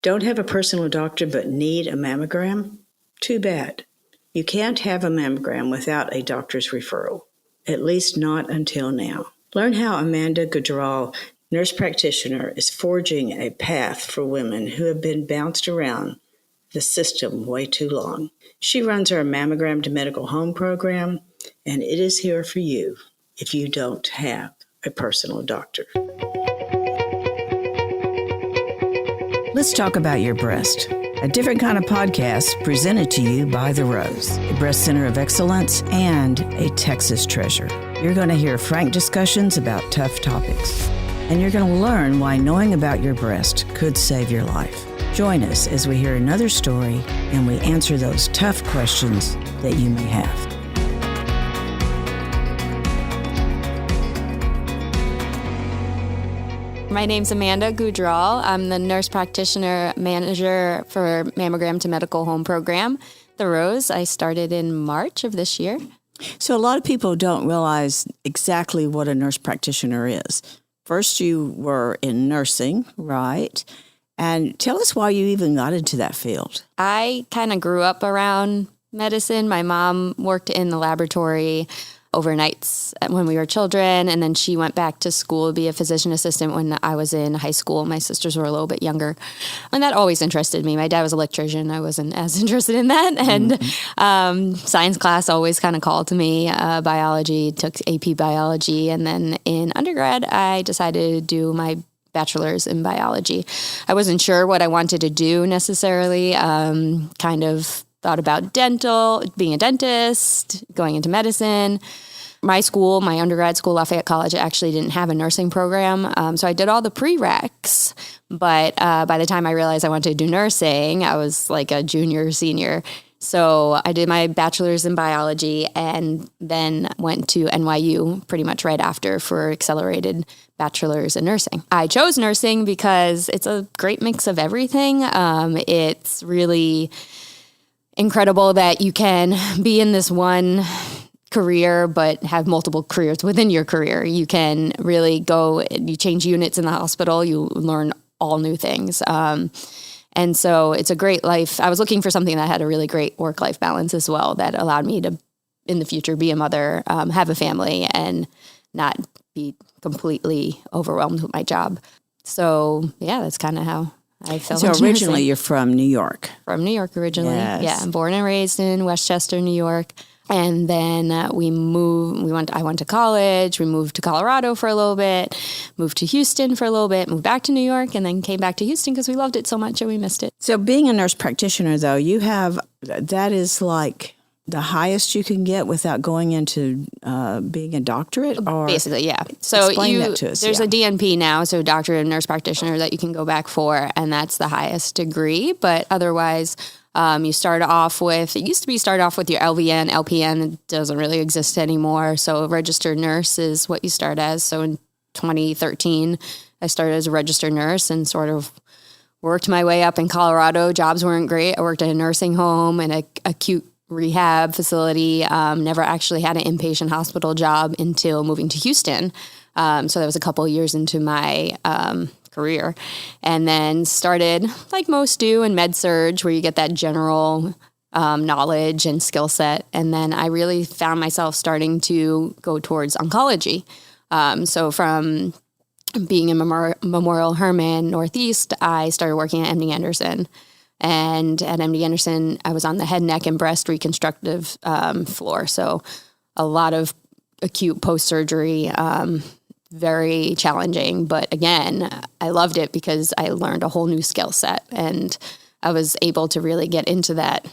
Don't have a personal doctor but need a mammogram? Too bad. You can't have a mammogram without a doctor's referral, at least not until now. Learn how Amanda Gujral, nurse practitioner, is forging a path for women who have been bounced around the system way too long. She runs our Mammogram to Medical Home program, and it is here for you if you don't have a personal doctor. Let's talk about your breast. A different kind of podcast presented to you by The Rose, a breast center of excellence and a Texas treasure. You're going to hear frank discussions about tough topics, and you're going to learn why knowing about your breast could save your life. Join us as we hear another story and we answer those tough questions that you may have. My name's Amanda Gujral. I'm the Nurse Practitioner-Manager for Mammogram to Medical Home program, The Rose. I started in March of this year. So a lot of people don't realize exactly what a nurse practitioner is. First, you were in nursing, right? And tell us why you even got into that field. I kind of grew up around medicine. My mom worked in the laboratory overnights when we were children, and then she went back to school to be a physician assistant when I was in high school. My sisters were a little bit younger, and that always interested me. My dad was an electrician. I wasn't as interested in that, and science class always kind of called to me. Biology, took AP biology, and then in undergrad, I decided to do my bachelor's in biology. I wasn't sure what I wanted to do necessarily, kind of thought about being a dentist, going into medicine. My school, my undergrad school, Lafayette College, actually didn't have a nursing program. So I did all the prereqs. But by the time I realized I wanted to do nursing, I was like a junior or senior. So I did my bachelor's in biology and then went to NYU pretty much right after for accelerated bachelor's in nursing. I chose nursing because it's a great mix of everything. It's really incredible that you can be in this one career, but have multiple careers within your career. You can really go, you change units in the hospital, you learn all new things. And so it's a great life. I was looking for something that had a really great work-life balance as well, that allowed me to, in the future, be a mother, have a family, and not be completely overwhelmed with my job. So yeah, that's kind of how I felt. So originally you're from New York. From New York originally. Yes. Yeah, I'm born and raised in Westchester, New York. And then I went to college. We moved to Colorado for a little bit, moved to Houston for a little bit, moved back to New York, and then came back to Houston because we loved it so much and we missed it. So being a nurse practitioner, though, that is like the highest you can get without going into being a doctorate? Or basically, yeah. So explain that to us. There's a DNP now, so doctorate of nurse practitioner, that you can go back for, and that's the highest degree. But otherwise, you start off with your LVN, LPN. It doesn't really exist anymore. So a registered nurse is what you start as. So in 2013, I started as a registered nurse and sort of worked my way up in Colorado. Jobs weren't great. I worked at a nursing home and a acute rehab facility. Never actually had an inpatient hospital job until moving to Houston. So that was a couple of years into my career. And then started, like most do, in med-surg, where you get that general knowledge and skill set. And then I really found myself starting to go towards oncology. So from being in Memorial Hermann Northeast, I started working at MD Anderson. And at MD Anderson, I was on the head, neck, and breast reconstructive floor. So a lot of acute post-surgery, very challenging. But again, I loved it because I learned a whole new skill set. And I was able to really get into that,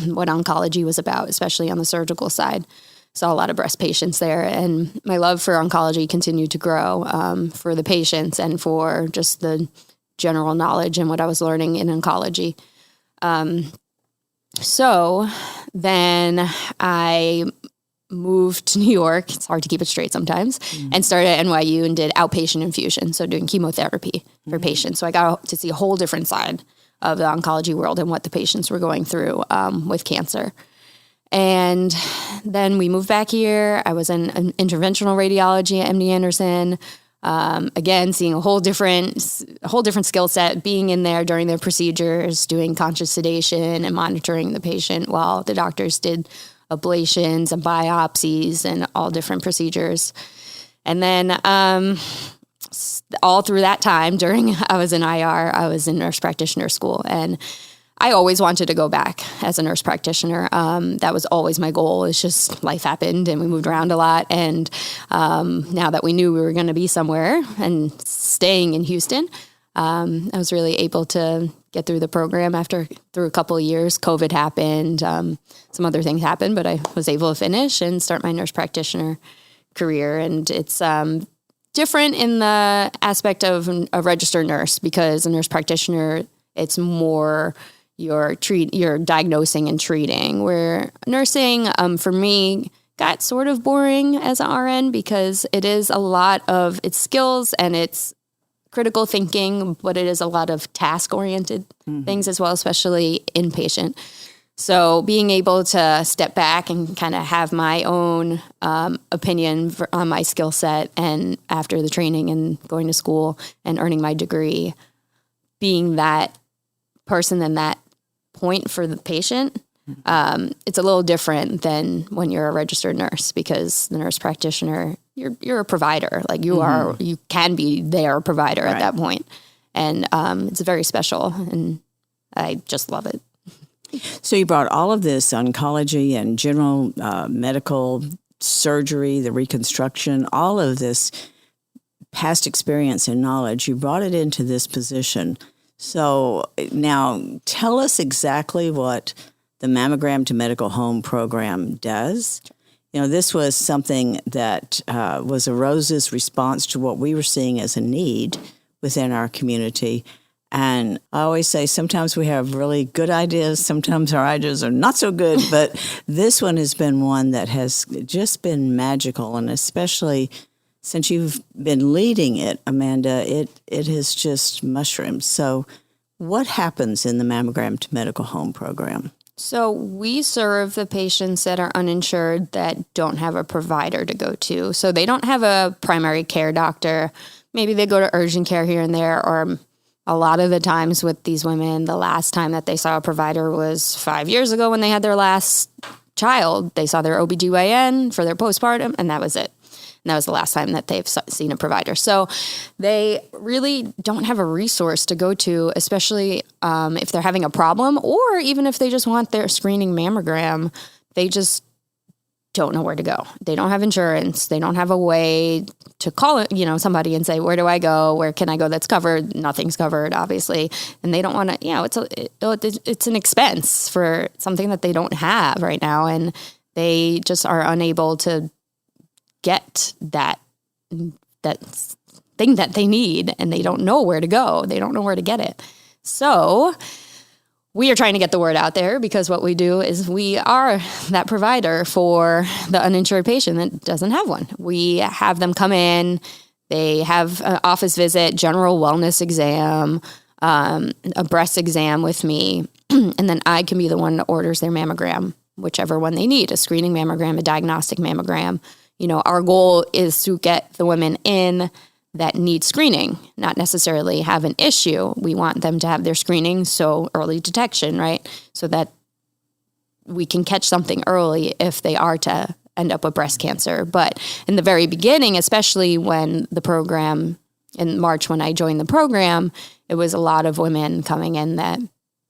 what oncology was about, especially on the surgical side. Saw a lot of breast patients there. And my love for oncology continued to grow for the patients and for just the general knowledge and what I was learning in oncology. So then I moved to New York. It's hard to keep it straight sometimes. And started at NYU and did outpatient infusion. So doing chemotherapy for patients. So I got to see a whole different side of the oncology world and what the patients were going through with cancer. And then we moved back here. I was in interventional radiology at MD Anderson. Again, seeing a whole different skill set, being in there during their procedures, doing conscious sedation and monitoring the patient while the doctors did ablations and biopsies and all different procedures. And then all through that time during I was in IR, I was in nurse practitioner school, and I always wanted to go back as a nurse practitioner. That was always my goal. It's just life happened and we moved around a lot. And now that we knew we were going to be somewhere and staying in Houston, I was really able to get through the program through a couple of years. COVID happened. Some other things happened, but I was able to finish and start my nurse practitioner career. And it's different in the aspect of a registered nurse, because a nurse practitioner, it's more you're diagnosing and treating, where nursing, for me, got sort of boring as an RN, because it is a lot of its skills and it's critical thinking, but it is a lot of task-oriented things as well, especially inpatient. So being able to step back and kind of have my own opinion on my skill set, and after the training and going to school and earning my degree, being that person and that point for the patient, it's a little different than when you're a registered nurse, because the nurse practitioner, you're a provider. Like you can be their provider at that point. And it's very special, and I just love it. So you brought all of this oncology and general medical surgery, the reconstruction, all of this past experience and knowledge, you brought it into this position. So now tell us exactly what the Mammogram to Medical Home program does. This was something that was a Rose's response to what we were seeing as a need within our community. And I always say sometimes we have really good ideas, sometimes our ideas are not so good, but this one has been one that has just been magical. And especially since you've been leading it, Amanda, it has just mushroomed. So what happens in the Mammogram to Medical Home program? So we serve the patients that are uninsured that don't have a provider to go to. So they don't have a primary care doctor. Maybe they go to urgent care here and there, or a lot of the times with these women, the last time that they saw a provider was 5 years ago when they had their last child. They saw their OBGYN for their postpartum, and that was it. And that was the last time that they've seen a provider. So they really don't have a resource to go to, especially if they're having a problem, or even if they just want their screening mammogram. They just don't know where to go. They don't have insurance. They don't have a way to call somebody and say, where do I go? Where can I go that's covered? Nothing's covered, obviously. And they don't want to, it's an expense for something that they don't have right now. And they just are unable to get that thing that they need, and they don't know where to go. They don't know where to get it. So we are trying to get the word out there, because what we do is we are that provider for the uninsured patient that doesn't have one. We have them come in, they have an office visit, general wellness exam, a breast exam with me, and then I can be the one that orders their mammogram, whichever one they need, a screening mammogram, a diagnostic mammogram. Our goal is to get the women in that need screening, not necessarily have an issue. We want them to have their screening, so early detection, right? So that we can catch something early if they are to end up with breast cancer. But in the very beginning, especially when the program, in March when I joined the program, it was a lot of women coming in that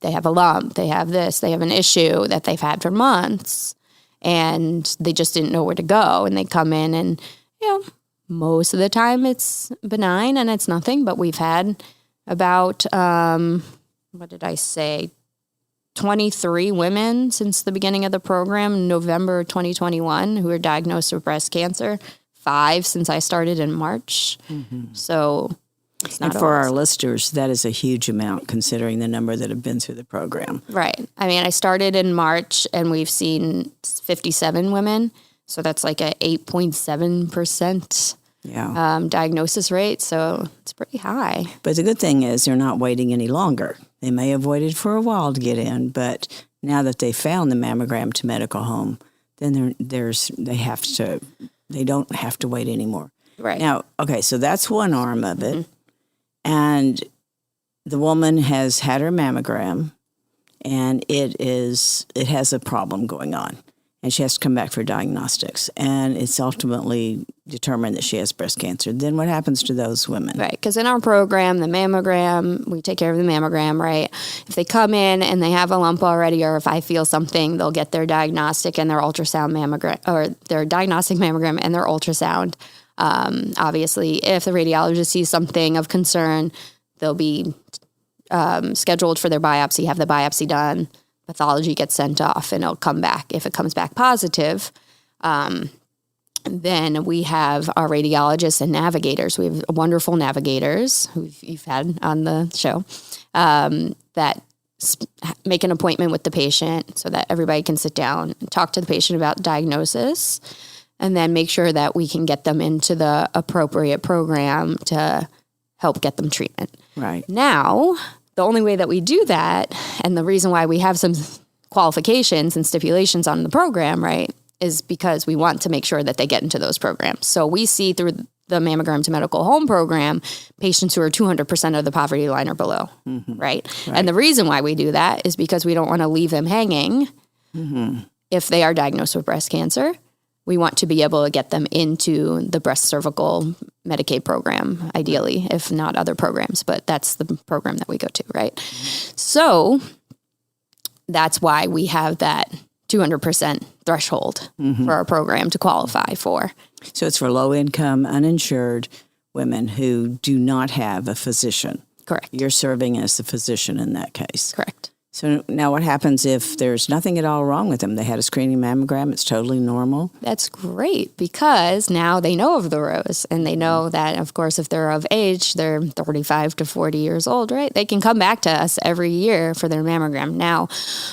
they have a lump, they have this, they have an issue that they've had for months, and they just didn't know where to go. And they come in and, most of the time it's benign and it's nothing, but we've had about, 23 women since the beginning of the program, November 2021, who were diagnosed with breast cancer, 5 since I started in March. Mm-hmm. So it's not. And for our listeners, that is a huge amount considering the number that have been through the program. Right. I mean, I started in March and we've seen 57 women. So that's like a 8.7% diagnosis rate. So it's pretty high. But the good thing is they're not waiting any longer. They may have waited for a while to get in, but now that they found the Mammogram to Medical Home, then they don't have to wait anymore. Right. Now, okay, so that's one arm of it. And the woman has had her mammogram, and it has a problem going on. And she has to come back for diagnostics. And it's ultimately determined that she has breast cancer. Then what happens to those women? Right. Because in our program, the mammogram, we take care of the mammogram, right? If they come in and they have a lump already, or if I feel something, they'll get their diagnostic and their ultrasound mammogram, or their diagnostic mammogram and their ultrasound. Obviously, if the radiologist sees something of concern, they'll be scheduled for their biopsy, have the biopsy done. Pathology gets sent off and it'll come back. If it comes back positive, then we have our radiologists and navigators. We have wonderful navigators who you've had on the show that make an appointment with the patient so that everybody can sit down and talk to the patient about diagnosis, and then make sure that we can get them into the appropriate program to help get them treatment. Right. Now, the only way that we do that, and the reason why we have some qualifications and stipulations on the program, right, is because we want to make sure that they get into those programs. So we see through the Mammogram to Medical Home program patients who are 200% of the poverty line or below, right? And the reason why we do that is because we don't want to leave them hanging if they are diagnosed with breast cancer. We want to be able to get them into the breast cervical Medicaid program, ideally, if not other programs. But that's the program that we go to, right? So that's why we have that 200% threshold for our program to qualify for. So it's for low-income, uninsured women who do not have a physician. Correct. You're serving as the physician in that case. Correct. So now what happens if there's nothing at all wrong with them? They had a screening mammogram. It's totally normal. That's great, because now they know of the rose, and they know that, of course, if they're of age, they're 35 to 40 years old, right? They can come back to us every year for their mammogram. Now,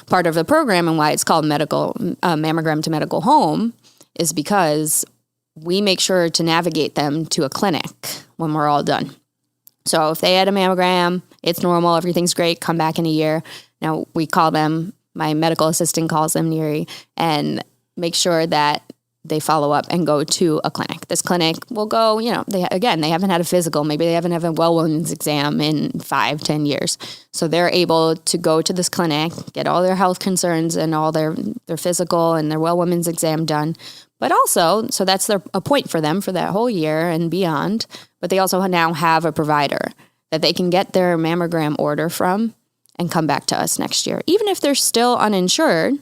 part of the program and why it's called Mammogram to Medical Home is because we make sure to navigate them to a clinic when we're all done. So if they had a mammogram, it's normal, everything's great, come back in a year. Now, we call them, my medical assistant calls them, Neri, and make sure that they follow up and go to a clinic. This clinic will go, they haven't had a physical. Maybe they haven't had a well woman's exam in 5-10 years. So they're able to go to this clinic, get all their health concerns and all their physical and their well woman's exam done. But also, so that's a point for them for that whole year and beyond. But they also now have a provider that they can get their mammogram order from and come back to us next year. Even if they're still uninsured,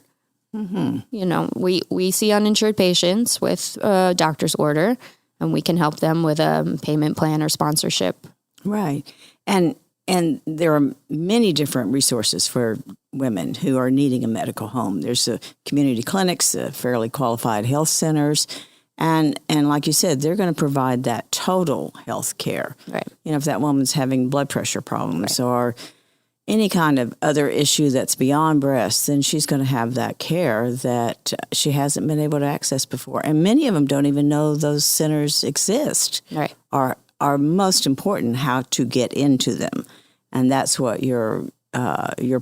we see uninsured patients with a doctor's order, and we can help them with a payment plan or sponsorship. Right. And there are many different resources for women who are needing a medical home. There's community clinics, fairly qualified health centers, and like you said, they're going to provide that total health care. Right. If that woman's having blood pressure problems or any kind of other issue that's beyond breast, then she's going to have that care that she hasn't been able to access before. And many of them don't even know those centers exist. Right. Are most important, how to get into them. And that's what your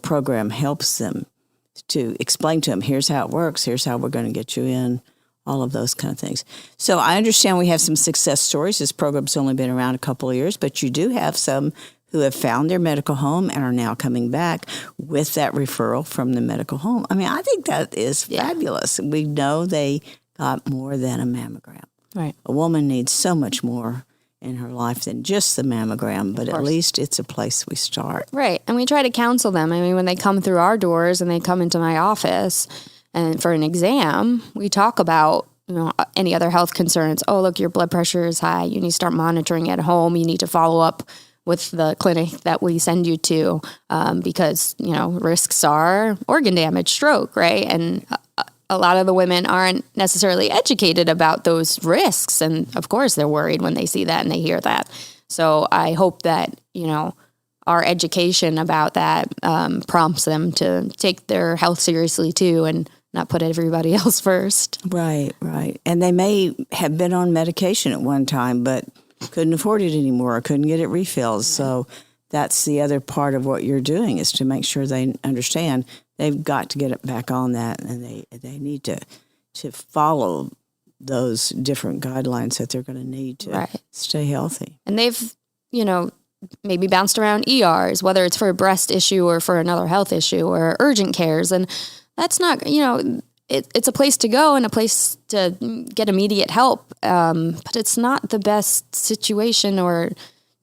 program helps them to explain to them. Here's how it works. Here's how we're going to get you in. All of those kind of things. So I understand we have some success stories. This program's only been around a couple of years, but you do have some who have found their medical home and are now coming back with that referral from the medical home. I mean, I think that is fabulous. We know they got more than a mammogram. Right. A woman needs so much more in her life than just the mammogram, but at least it's a place we start. Right. And we try to counsel them. I mean, when they come through our doors and they come into my office and for an exam, we talk about any other health concerns. Oh, look, your blood pressure is high. You need to start monitoring at home. You need to follow up with the clinic that we send you to because, risks are organ damage, stroke, right? And a lot of the women aren't necessarily educated about those risks. And of course, they're worried when they see that and they hear that. So I hope that, our education about that prompts them to take their health seriously too and not put everybody else first. Right. And they may have been on medication at one time, but couldn't afford it anymore or couldn't get it refilled. So that's the other part of what you're doing is to make sure they understand they've got to get it back on that, and they need to follow those different guidelines that they're going to need to stay healthy. And they've, maybe bounced around ERs, whether it's for a breast issue or for another health issue or urgent cares. And that's not, it's a place to go and a place to get immediate help. But it's not the best situation or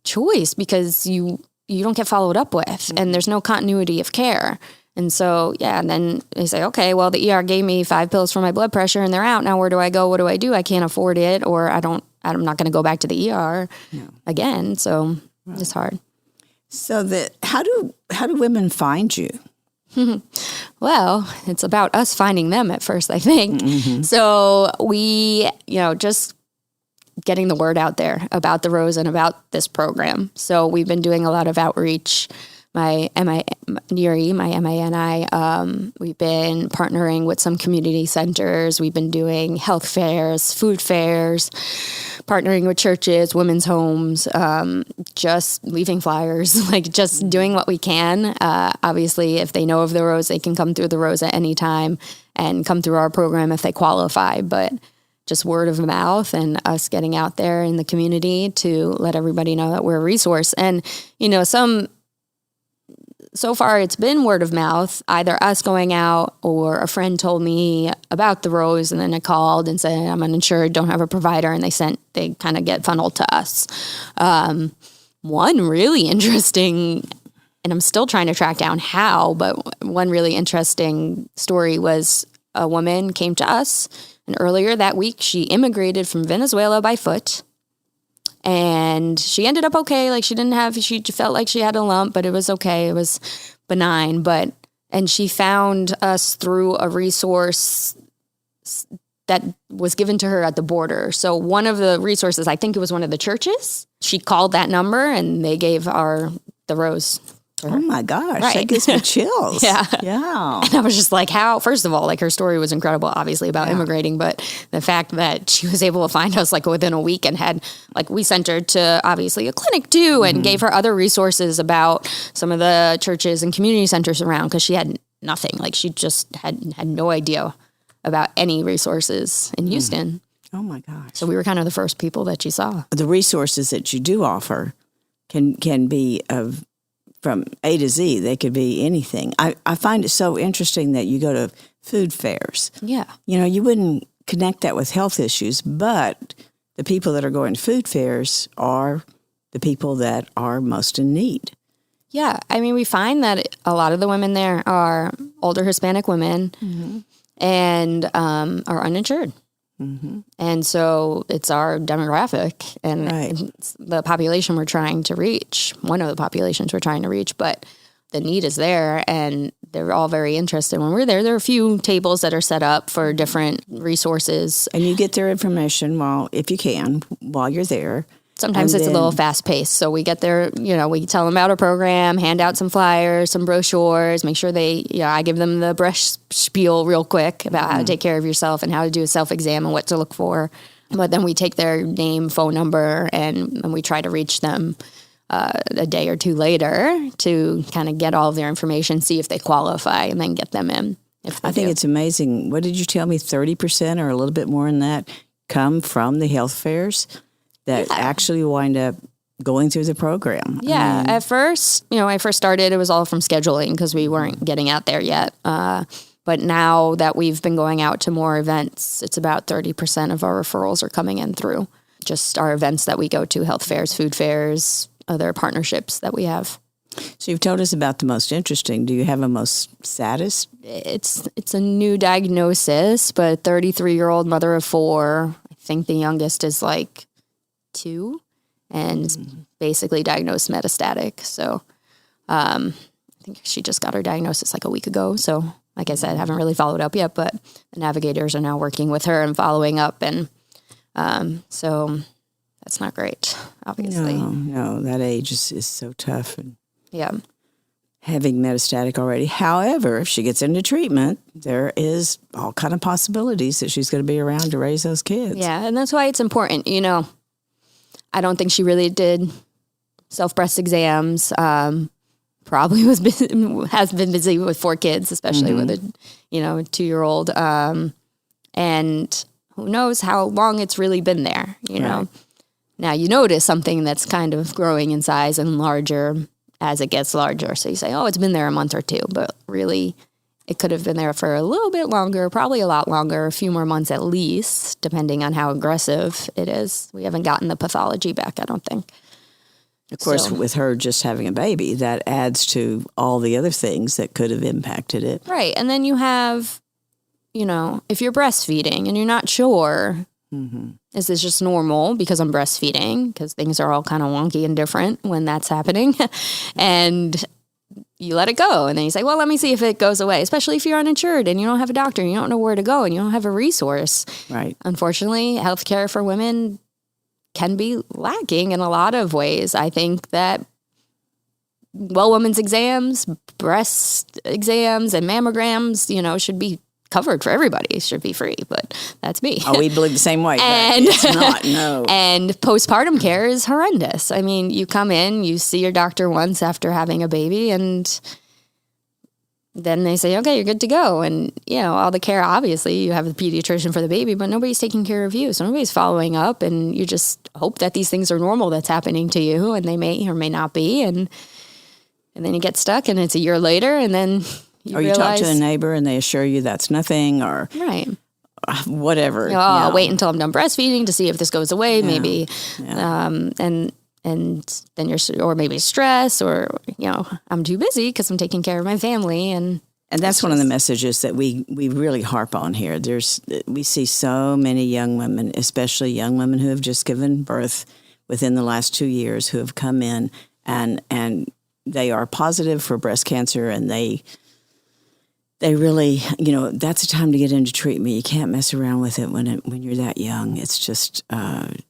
choice because you don't get followed up with and there's no continuity of care. And so, and then they say, okay, well, the ER gave me 5 pills for my blood pressure and they're out. Now, where do I go? What do I do? I can't afford it, or I'm not going to go back to the ER again. So it's hard. So how do women find you? Well, it's about us finding them at first, I think. Mm-hmm. So we, just getting the word out there about the Rose and about this program. So we've been doing a lot of outreach. My MANI, we've been partnering with some community centers. We've been doing health fairs, food fairs, partnering with churches, women's homes, just leaving flyers, just doing what we can. Obviously, if they know of the Rose, they can come through the Rose at any time and come through our program if they qualify. But just word of mouth and us getting out there in the community to let everybody know that we're a resource. And, so far, it's been word of mouth, either us going out or a friend told me about the Rose, and then I called and said, I'm uninsured, don't have a provider, and they kind of get funneled to us. One really interesting, and I'm still trying to track down how, but one really interesting story was a woman came to us, and earlier that week, she immigrated from Venezuela by foot. And she ended up okay. She felt like she had a lump, but it was okay. It was benign. And she found us through a resource that was given to her at the border. So one of the resources, I think it was one of the churches, she called that number and they gave the Rose. Oh my gosh, that gives me chills. Yeah. And I was just like, how, first of all, her story was incredible, obviously, about immigrating, but the fact that she was able to find us within a week and had, we sent her to obviously a clinic too and gave her other resources about some of the churches and community centers around because she had nothing. She just had no idea about any resources in Houston. Oh my gosh. So we were kind of the first people that she saw. The resources that you do offer can be of from A to Z. They could be anything. I find it so interesting that you go to food fairs. Yeah. You wouldn't connect that with health issues, but the people that are going to food fairs are the people that are most in need. Yeah. We find that a lot of the women there are older Hispanic women and are uninsured. Mm-hmm. And so it's our demographic and it's the population we're trying to reach, one of the populations we're trying to reach, but the need is there and they're all very interested. When we're there are a few tables that are set up for different resources. And you get their information if you can, while you're there. Sometimes it's a little fast paced. So we get there, we tell them about our program, hand out some flyers, some brochures, make sure I give them the brush spiel real quick about how to take care of yourself and how to do a self-exam and what to look for. But then we take their name, phone number, and we try to reach them a day or two later to kind of get all of their information, see if they qualify, and then get them in. I think it's amazing. What did you tell me, 30% or a little bit more than that come from the health fairs? That actually wind up going through the program. Yeah. At first, when I first started, it was all from scheduling because we weren't getting out there yet. But now that we've been going out to more events, it's about 30% of our referrals are coming in through just our events that we go to, health fairs, food fairs, other partnerships that we have. So you've told us about the most interesting. Do you have a most saddest? It's a new diagnosis, but 33-year-old mother of 4. I think the youngest is 2 and is basically diagnosed metastatic. So I think she just got her diagnosis a week ago. So like I said, I haven't really followed up yet, but the navigators are now working with her and following up. And so that's not great, obviously. No, that age is so tough. And yeah. Having metastatic already. However, if she gets into treatment, there is all kind of possibilities that she's going to be around to raise those kids. Yeah, and that's why it's important, I don't think she really did self-breast exams. Probably has been busy with 4 kids, especially with a 2-year-old. And who knows how long it's really been there, you know? Now you notice something that's kind of growing in size and larger as it gets larger. So you say, oh, it's been there a month or two, but really it could have been there for a little bit longer, probably a lot longer, a few more months at least, depending on how aggressive it is. We haven't gotten the pathology back, I don't think. Of course, with her just having a baby, that adds to all the other things that could have impacted it. Right. And then you have, you know, if you're breastfeeding and you're not sure, is this just normal because I'm breastfeeding? Because things are all kind of wonky and different when that's happening. And you let it go. And then you say, well, let me see if it goes away, especially if you're uninsured and you don't have a doctor and you don't know where to go and you don't have a resource. Right. Unfortunately, healthcare for women can be lacking in a lot of ways. I think that women's exams, breast exams, and mammograms, you know, should be covered for everybody. It should be free, but that's me. Oh, we believe the same way. And but it's not, no. And postpartum care is horrendous. I mean, you come in, you see your doctor once after having a baby, and then they say, okay, you're good to go. And, you know, all the care, obviously, you have a pediatrician for the baby, but nobody's taking care of you. So nobody's following up, and you just hope that these things are normal that's happening to you, and they may or may not be. And then you get stuck, and it's a year later, and then you talk to a neighbor and they assure you that's nothing, or whatever. You know, I'll wait until I'm done breastfeeding to see if this goes away, maybe. Yeah. And then or maybe stress, or, you know, I'm too busy because I'm taking care of my family. And that's one of the messages that we really harp on here. We see so many young women, especially young women who have just given birth within the last 2 years, who have come in and they are positive for breast cancer, and they really, you know, that's a time to get into treatment. You can't mess around with it when you're that young. It's just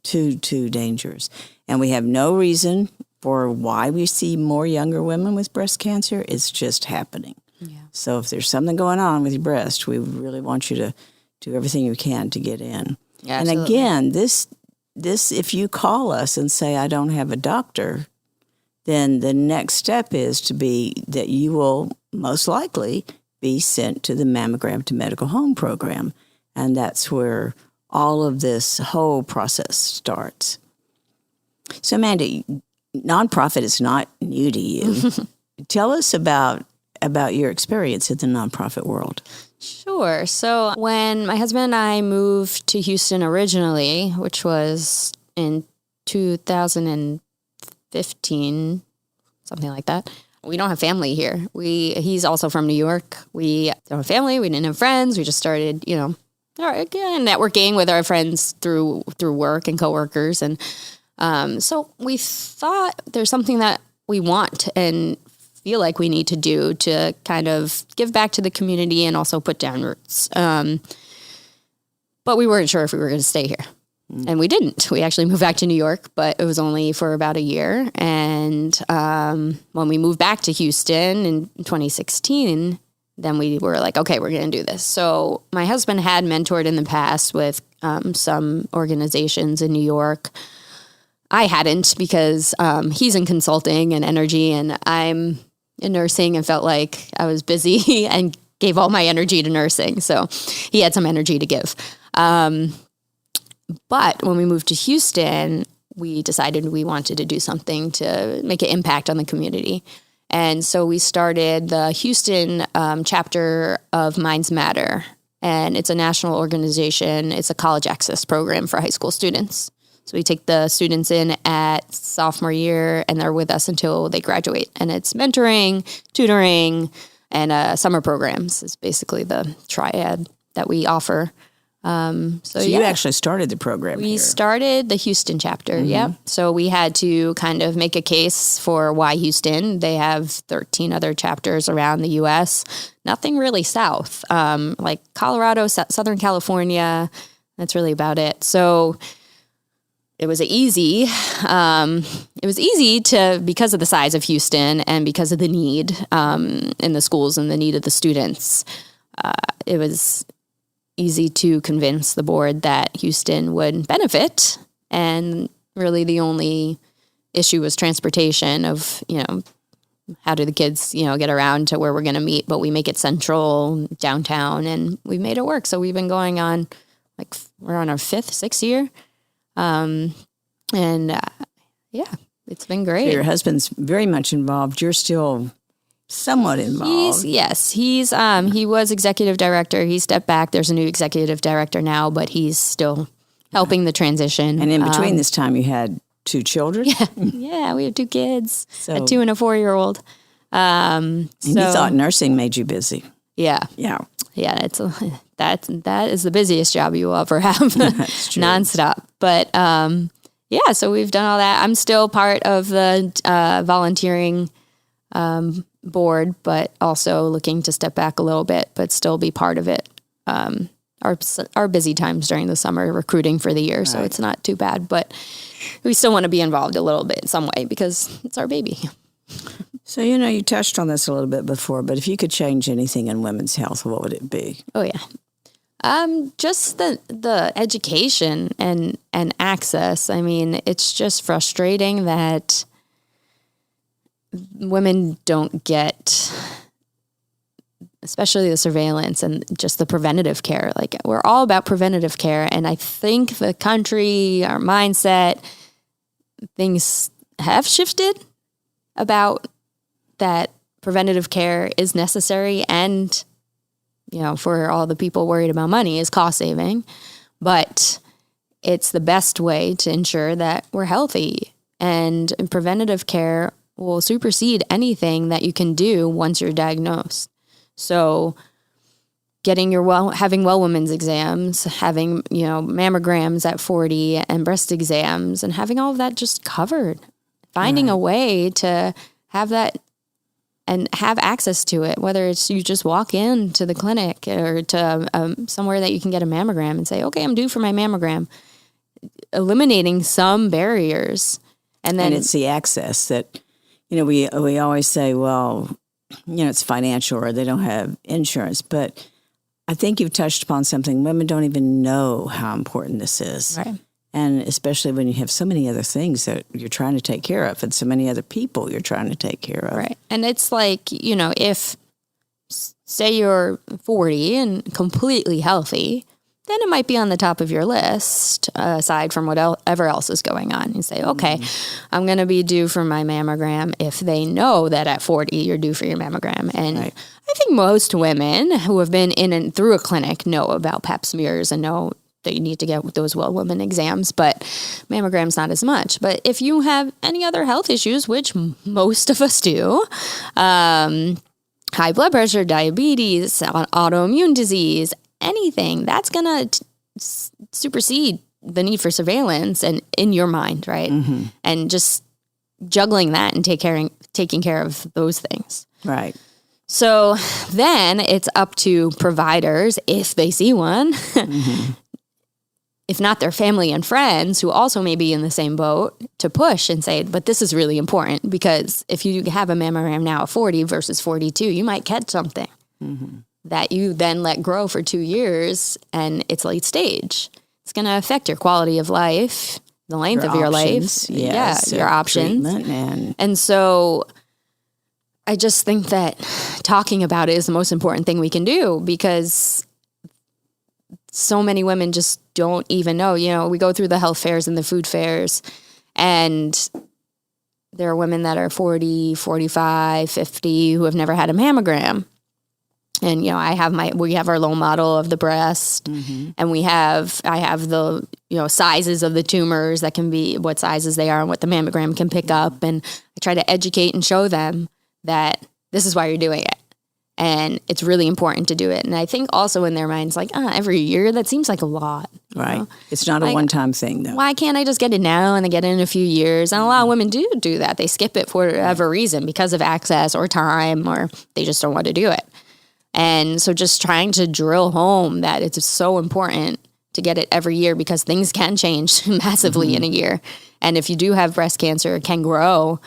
too dangerous. And we have no reason for why we see more younger women with breast cancer. It's just happening. Yeah. So if there's something going on with your breast, we really want you to do everything you can to get in. Yeah, and again, this if you call us and say, I don't have a doctor, then the next step is to be that you will most likely be sent to the Mammogram to Medical Home program. And that's where all of this whole process starts. So, Amanda, nonprofit is not new to you. Tell us about your experience in the nonprofit world. Sure. So when my husband and I moved to Houston originally, which was in 2015, something like that, we don't have family here. He's also from New York. We don't have family. We didn't have friends. We just started, you know, again, networking with our friends through work and coworkers. And so we thought there's something that we want and feel like we need to do to kind of give back to the community and also put down roots. But we weren't sure if we were going to stay here. And we didn't. We actually moved back to New York, but it was only for about a year. And when we moved back to Houston in 2016, then we were like, okay, we're going to do this. So my husband had mentored in the past with some organizations in New York. I hadn't, because he's in consulting and energy, and I'm in nursing, and felt like I was busy and gave all my energy to nursing. So he had some energy to give. But when we moved to Houston, we decided we wanted to do something to make an impact on the community. And so we started the Houston chapter of Minds Matter. And it's a national organization. It's a college access program for high school students. So we take the students in at sophomore year, and they're with us until they graduate. And it's mentoring, tutoring, and summer programs is basically the triad that we offer. So you actually started the program We here. started the Houston chapter, yep. So we had to kind of make a case for why Houston. They have 13 other chapters around the U.S., nothing really south, like Colorado, Southern California. That's really about it. So it was easy. It was easy because of the size of Houston and because of the need in the schools and the need of the students. It was easy to convince the board that Houston would benefit. And really the only issue was transportation of, you know, how do the kids, you know, get around to where we're going to meet, but we make it central, downtown, and we made it work. So we've been going on we're on our 6th year. It's been great. So your husband's very much involved. You're still somewhat involved. He was executive director. He stepped back. There's a new executive director now, but he's still helping the transition. And in between this time, you had 2 children? Yeah, we have 2 kids, a 2 and a 4-year-old. And you thought nursing made you busy. Yeah. Yeah. Yeah, that is the busiest job you will ever have. That's true. Nonstop. But so we've done all that. I'm still part of the volunteering board, but also looking to step back a little bit, but still be part of it. Our busy times during the summer, recruiting for the year, so it's not too bad. But we still want to be involved a little bit in some way because it's our baby. So, you touched on this a little bit before, but if you could change anything in women's health, what would it be? Oh, yeah. Just the education and access. I mean, it's just frustrating that women don't get, especially the surveillance and just the preventative care. Like, we're all about preventative care. And I think the country, our mindset, things have shifted about that preventative care is necessary and, for all the people worried about money, is cost saving. But it's the best way to ensure that we're healthy. And preventative care will supersede anything that you can do once you're diagnosed. So having well women's exams, having, mammograms at 40 and breast exams, and having all of that just covered. Finding a way to have that and have access to it, whether it's you just walk into the clinic or to somewhere that you can get a mammogram and say, okay, I'm due for my mammogram, eliminating some barriers. And it's the access that, we always say, well, it's financial or they don't have insurance. But I think you've touched upon something. Women don't even know how important this is. Right. And especially when you have so many other things that you're trying to take care of and so many other people you're trying to take care of. Right. And it's like, if, say you're 40 and completely healthy, then it might be on the top of your list, aside from whatever else is going on. You say, okay, I'm going to be due for my mammogram if they know that at 40 you're due for your mammogram. And I think most women who have been in and through a clinic know about pap smears and know that you need to get those well woman exams, but mammograms not as much. But if you have any other health issues, which most of us do, high blood pressure, diabetes, autoimmune disease, anything, that's going to supersede the need for surveillance and in your mind, right? Mm-hmm. And just juggling that and taking care of those things. Right. So then it's up to providers, if they see one, if not their family and friends who also may be in the same boat, to push and say, but this is really important because if you have a mammogram now at 40 versus 42, you might catch something that you then let grow for 2 years and it's late stage. It's going to affect your quality of life, the length of your life. Your options. And so I just think that talking about it is the most important thing we can do because so many women just don't even know. We go through the health fairs and the food fairs, and there are women that are 40, 45, 50 who have never had a mammogram. And, we have our low model of the breast, and I have the, sizes of the tumors that can be what sizes they are and what the mammogram can pick up. And I try to educate and show them that this is why you're doing it. And it's really important to do it. And I think also in their minds, like, every year, that seems like a lot. Right. It's not a one-time thing, though. Why can't I just get it now and then get it in a few years? And a lot of women do that. They skip it for whatever reason, because of access or time, or they just don't want to do it. And so just trying to drill home that it's so important to get it every year because things can change massively in a year. And if you do have breast cancer, it can grow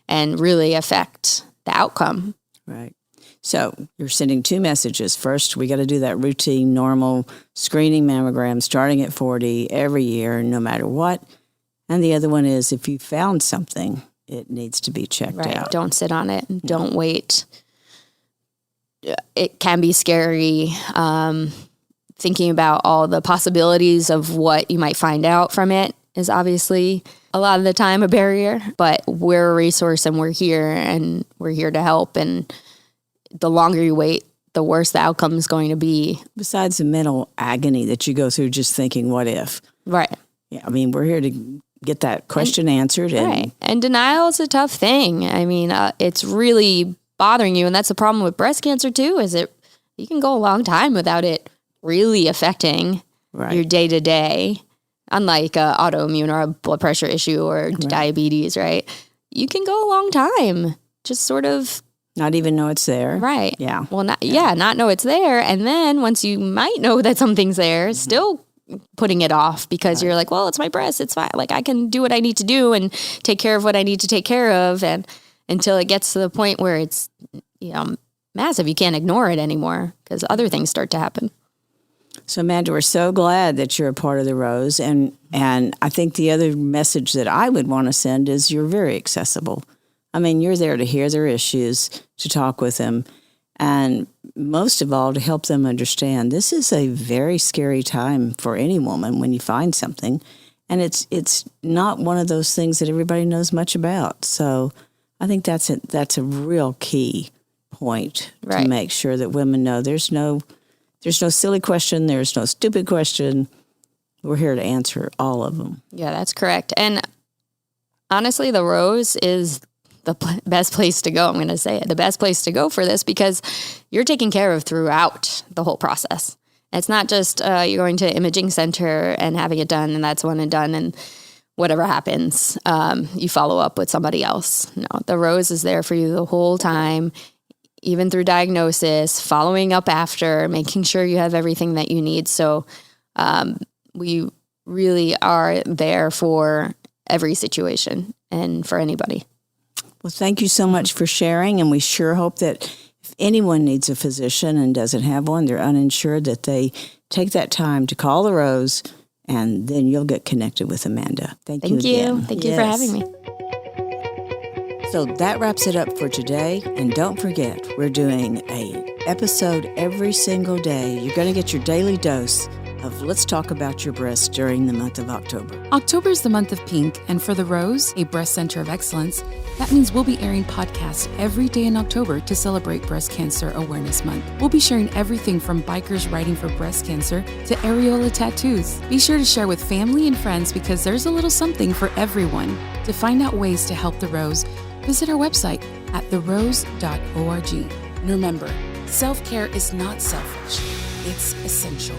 and really affect the outcome. Right. So you're sending 2 messages. First, we got to do that routine, normal screening mammogram starting at 40 every year, no matter what. And the other one is if you found something, it needs to be checked out. Don't sit on it. Don't wait. It can be scary. thinking about all the possibilities of what you might find out from it is obviously a lot of the time a barrier, but we're a resource and we're here to help. And the longer you wait, the worse the outcome is going to be. Besides the mental agony that you go through just thinking, what if? Right. Yeah, I mean, we're here to get that question answered. Right. And denial is a tough thing. I mean, it's really bothering you. And that's the problem with breast cancer too, is you can go a long time without it really affecting your day-to-day. Unlike autoimmune or a blood pressure issue or diabetes, right? You can go a long time, just sort of not even know it's there. Right. Yeah. Well, not know it's there. And then once you might know that something's there, still putting it off because you're like, well, it's my breast. It's fine. Like I can do what I need to do and take care of what I need to take care of. And until it gets to the point where it's, massive, you can't ignore it anymore because other things start to happen. So, Amanda, we're so glad that you're a part of the Rose. And I think the other message that I would want to send is you're very accessible. I mean, you're there to hear their issues, to talk with them, and most of all, to help them understand this is a very scary time for any woman when you find something. And it's not one of those things that everybody knows much about. So I think that's a real key point to make sure that women know there's no silly question. There's no stupid question. We're here to answer all of them. Yeah, that's correct. And honestly, the Rose is the best place to go. I'm going to say it, the best place to go for this because you're taken care of throughout the whole process. It's not just you're going to imaging center and having it done and that's one and done and whatever happens, you follow up with somebody else. No, the Rose is there for you the whole time. Even through diagnosis, following up after, making sure you have everything that you need. So we really are there for every situation and for anybody. Well, thank you so much for sharing. And we sure hope that if anyone needs a physician and doesn't have one, they're uninsured, that they take that time to call the Rose and then you'll get connected with Amanda. Thank you again. Thank you for having me. So that wraps it up for today. And don't forget, we're doing an episode every single day. You're going to get your daily dose of Let's Talk About Your Breasts during the month of October. October is the month of pink, and for the Rose, a breast center of excellence, that means we'll be airing podcasts every day in October to celebrate Breast Cancer Awareness Month. We'll be sharing everything from bikers writing for breast cancer to areola tattoos. Be sure to share with family and friends because there's a little something for everyone. To find out ways to help the Rose, visit our website at therose.org. And remember, self-care is not selfish, it's essential.